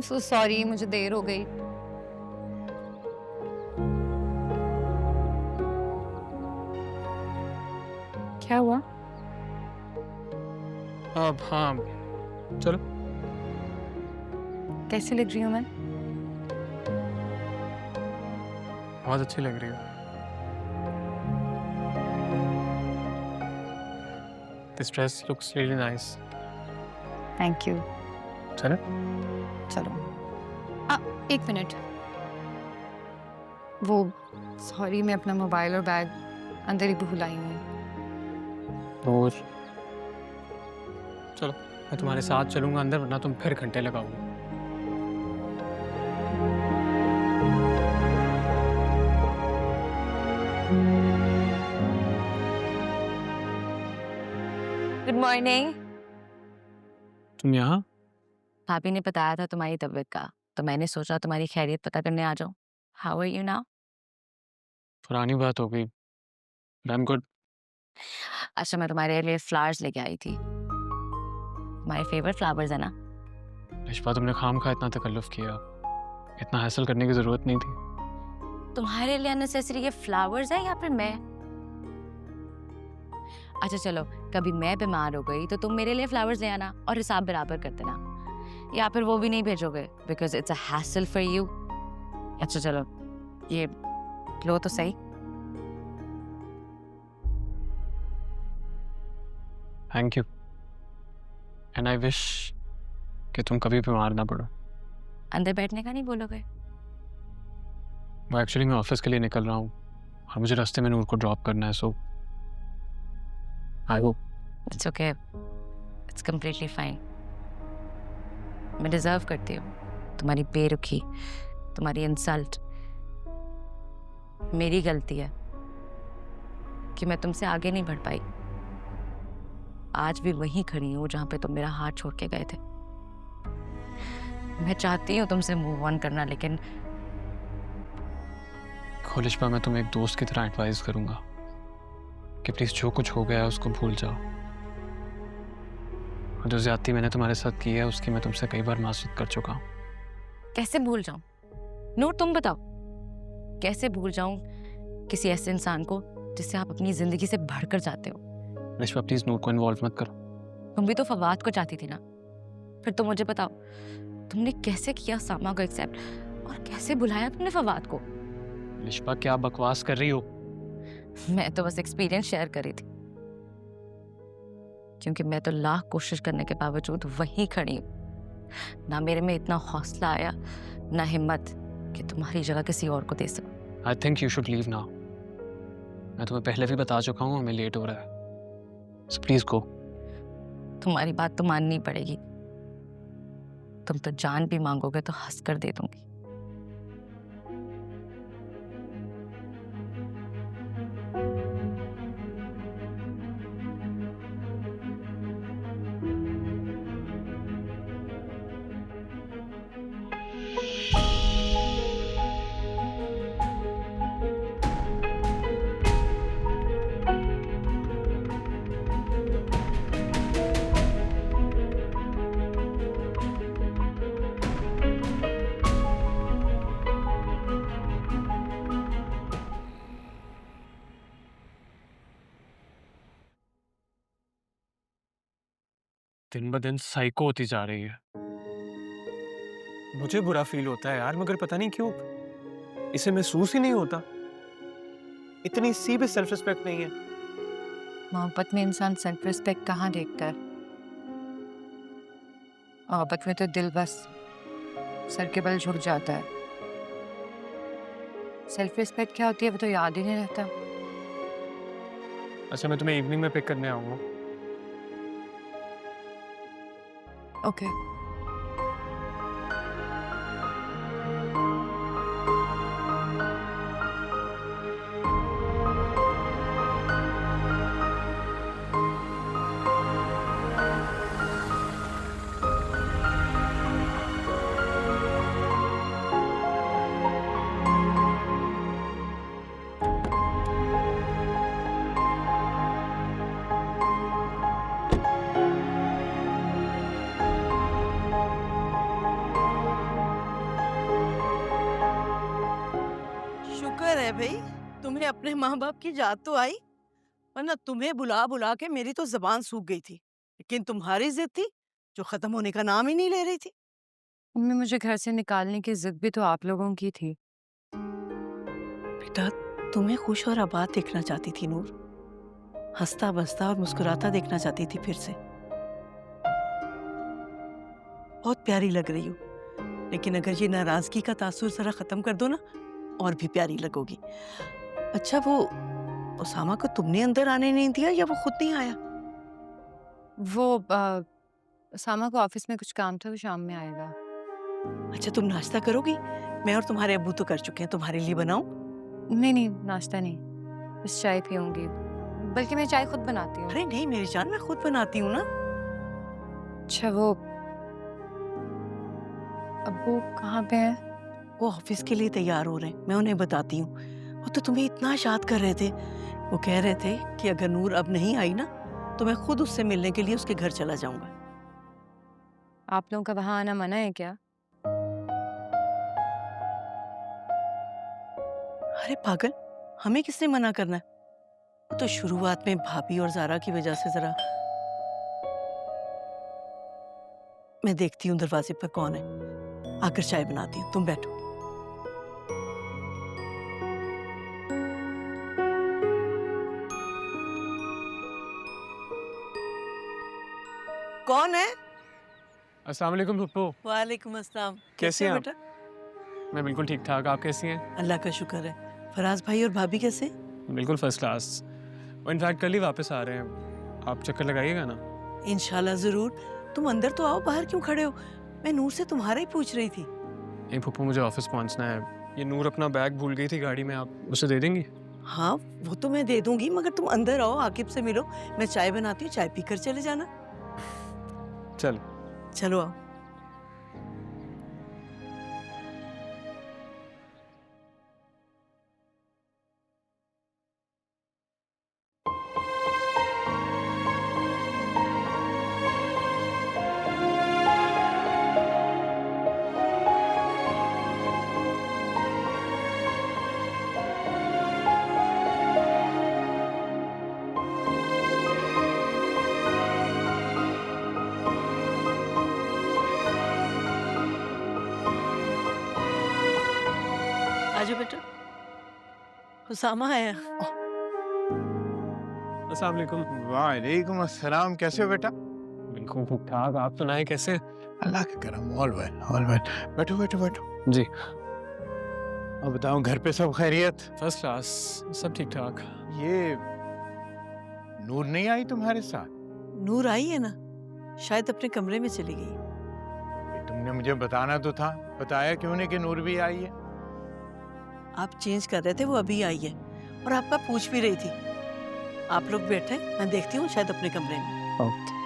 So sorry, मुझे देर हो गई। क्या हुआ? अब हाँ, चलो। कैसी लग रही हूँ मैं? बहुत अच्छी लग रही हो। This dress looks really nice. Thank you. चलो। चलो। एक मिनट। वो सॉरी, मैं अपना मोबाइल और बैग अंदर ही भूल आई हूँ। और चलो, मैं तुम्हारे साथ चलूंगा अंदर, वरना तुम फिर घंटे लगाओगे। Good morning. तुम यहाँ? भाभी ने बताया था तुम्हारी तबीयत का, तो मैंने सोचा तुम्हारी खैरियत पता करने आ जाऊं। How are you now? पुरानी बात हो गई। I am good. अच्छा, मैं तुम्हारे लिए फ्लावर्स लेके आई थी। तुम्हारे फेवरेट फ्लावर्स है ना? रिश्वा, तुमने खाम खा इतना तकल्लुफ किया। इतना हासिल करने की जरूरत नहीं थी। तुम्हारे लिए अननेसेसरी ये फ्लावर्स है या फिर मैं? अच्छा चलो, कभी मैं बीमार हो गई तो तुम मेरे लिए फ्लावर्स ले आना और हिसाब बराबर कर देना, या फिर वो भी नहीं भेजोगे because it's a hassle for you. अच्छा चलो, ये लो तो सही। Thank you. And I wish कि तुम कभी बीमार ना पड़ो। अंदर बैठने का नहीं बोलोगे? वो एक्चुअली मैं ऑफिस के लिए निकल रहा हूँ और मुझे रास्ते में नूर को ड्रॉप करना है, so I hope. It's okay, it's completely fine. मैं डिजर्व करती हूँ तुम्हारी बेरुखी, तुम्हारी इंसल्ट। मेरी गलती है कि मैं तुमसे आगे नहीं बढ़ पाई। आज भी वहीं खड़ी हूँ जहां पे तुम मेरा हाथ छोड़ के गए थे। मैं चाहती हूँ तुमसे मूव ऑन करना, लेकिन खोलिशबा, मैं तुम्हें एक दोस्त की तरह एडवाइस करूंगा कि प्लीज जो कुछ हो गया है उसको भूल जाओ। और जो ज्यादती मैंने तुम्हारे साथ की है उसकी मैं तुमसे कई बार मासूत कर चुका हूँ। कैसे भूल जाऊं? नूर तुम बताओ, कैसे भूल जाऊं किसी ऐसे इंसान को जिससे आप अपनी जिंदगी से भरकर जाते हो? रिश्वा, प्लीज नूर को इन्वॉल्व मत करो। तुम भी तो फवाद को चाहती थी ना? फिर तुम मुझे बताओ, तुमने कैसे किया सामा को एक्सेप्ट, और कैसे बुलाया तुमने फवाद को? रिश्वा, क्या बकवास कर रही हो? मैं तो बस एक्सपीरियंस शेयर करी थी, क्योंकि मैं तो लाख कोशिश करने के बावजूद वहीं खड़ी हूँ। ना मेरे में इतना हौसला आया, ना हिम्मत कि तुम्हारी जगह किसी और को दे सकूं। I think you should leave now. मैं तुम्हें पहले भी बता चुका हूँ, हमें लेट हो रहा है, सो प्लीज गो। तुम्हारी बात तो माननी पड़ेगी। तुम तो जान भी मांगोगे तो हंस कर दे दूंगी। दिन ब दिन साइको होती जा रही है। मुझे बुरा फील होता है यार, मगर पता नहीं क्यों इसे महसूस ही नहीं होता। इतनी सी भी सेल्फ रिस्पेक्ट नहीं है। मोहब्बत में इंसान सेल्फ रिस्पेक्ट कहाँ देखता है? मोहब्बत में तो दिल बस सर के बल झुक जाता है। सेल्फ रिस्पेक्ट क्या होती है वो तो याद ही नहीं रहता। अच्छा, मैं तुम्हें इवनिंग में पिक करने आऊंगा। ओके। भाई, तुम्हें अपने माँ बाप की याद तो आई, वरना तुम्हें बुला बुला के मेरी तो जबान सूख गई थी। लेकिन तुम्हारी जिद थी जो खत्म होने का नाम ही नहीं ले रही थी। मम्मी, मुझे घर से निकालने की जिद भी तो आप लोगों की थी। बेटा, तुम्हें खुश और आबाद देखना चाहती थी नूर, हंसता बसता और मुस्कुराता देखना चाहती थी फिर से। बहुत प्यारी लग रही हो, लेकिन अगर ये नाराजगी का तासुर जरा खत्म कर दो ना, और भी प्यारी लगोगी। अच्छा, वो उसामा को तुमने अंदर आने नहीं दिया या वो खुद नहीं आया? वो सामा को ऑफिस में कुछ काम था, वो शाम में आएगा। अच्छा, तुम नाश्ता करोगी? मैं और तुम्हारे अब्बू तो कर चुके हैं, तुम्हारे लिए बनाऊं? नहीं नहीं, नाश्ता नहीं, बस चाय पीऊंगी। बल्कि मैं चाय खुद बनाती हूँ। अरे नहीं मेरी जान, मैं खुद बनाती हूँ ना। अच्छा, वो अब्बू कहाँ पे है? वो ऑफिस के लिए तैयार हो रहे हैं, मैं उन्हें बताती हूँ। वो तो तुम्हें इतना याद कर रहे थे। वो कह रहे थे कि अगर नूर अब नहीं आई ना, तो मैं खुद उससे मिलने के लिए उसके घर चला जाऊंगा। आप लोगों का वहाँ आना मना है क्या? अरे पागल, हमें किसने मना करना है? वो तो शुरुआत में भाभी और जारा की वजह से जरा। मैं देखती हूँ दरवाजे पर कौन है, आकर चाय बनाती हूँ, तुम बैठो। कौन है? अस्सलाम वालेकुम पप्पू। वालेकुम अस्सलाम। कैसी हैं हो आप? बेटा? मैं बिल्कुल ठीक ठाक, आप कैसी हैं? अल्लाह का शुक्र है। फराज भाई और भाभी कैसे हैं? बिल्कुल फर्स्ट क्लास। वो इनफैक्ट कल ही वापस आ रहे हैं, आप चक्कर लगाइएगा ना। इंशाल्लाह जरूर। तुम अंदर तो आओ, बाहर क्यों खड़े हो? मैं नूर से तुम्हारा ही पूछ रही थी। नहीं पप्पू, मुझे ऑफिस पहुंचना है। ये नूर अपना बैग भूल गई थी गाड़ी में, आप उसे दे देंगी? हाँ, वो तो मैं दे दूंगी, मगर तुम अंदर आओ, आकिब से मिलो। मैं चाय बनाती हूँ, चाय पीकर चले जाना। चल। चलो आओ। आजो बेटा, हुसामा आया। अस्सलाम वालेकुम। वालेकुम अस्सलाम। कैसे हो बेटा? बिल्कुल ठीक ठाक, आप सुनाएं कैसे हैं? अल्लाह का करम। All well, all well. बैठो बैठो बैठो। जी अब बताओ, घर पे सब खैरियत? फर्स्ट क्लास, सब ठीक ठाक। ये नूर नहीं आई तुम्हारे साथ? नूर आई है ना, शायद अपने कमरे में चली गई। ये तुमने मुझे बताना तो था, बताया क्यों नहीं कि नूर भी आई है? आप चेंज कर रहे थे, वो अभी आई है और आपका पूछ भी रही थी। आप लोग बैठे, मैं देखती हूँ, शायद अपने कमरे में। ओके।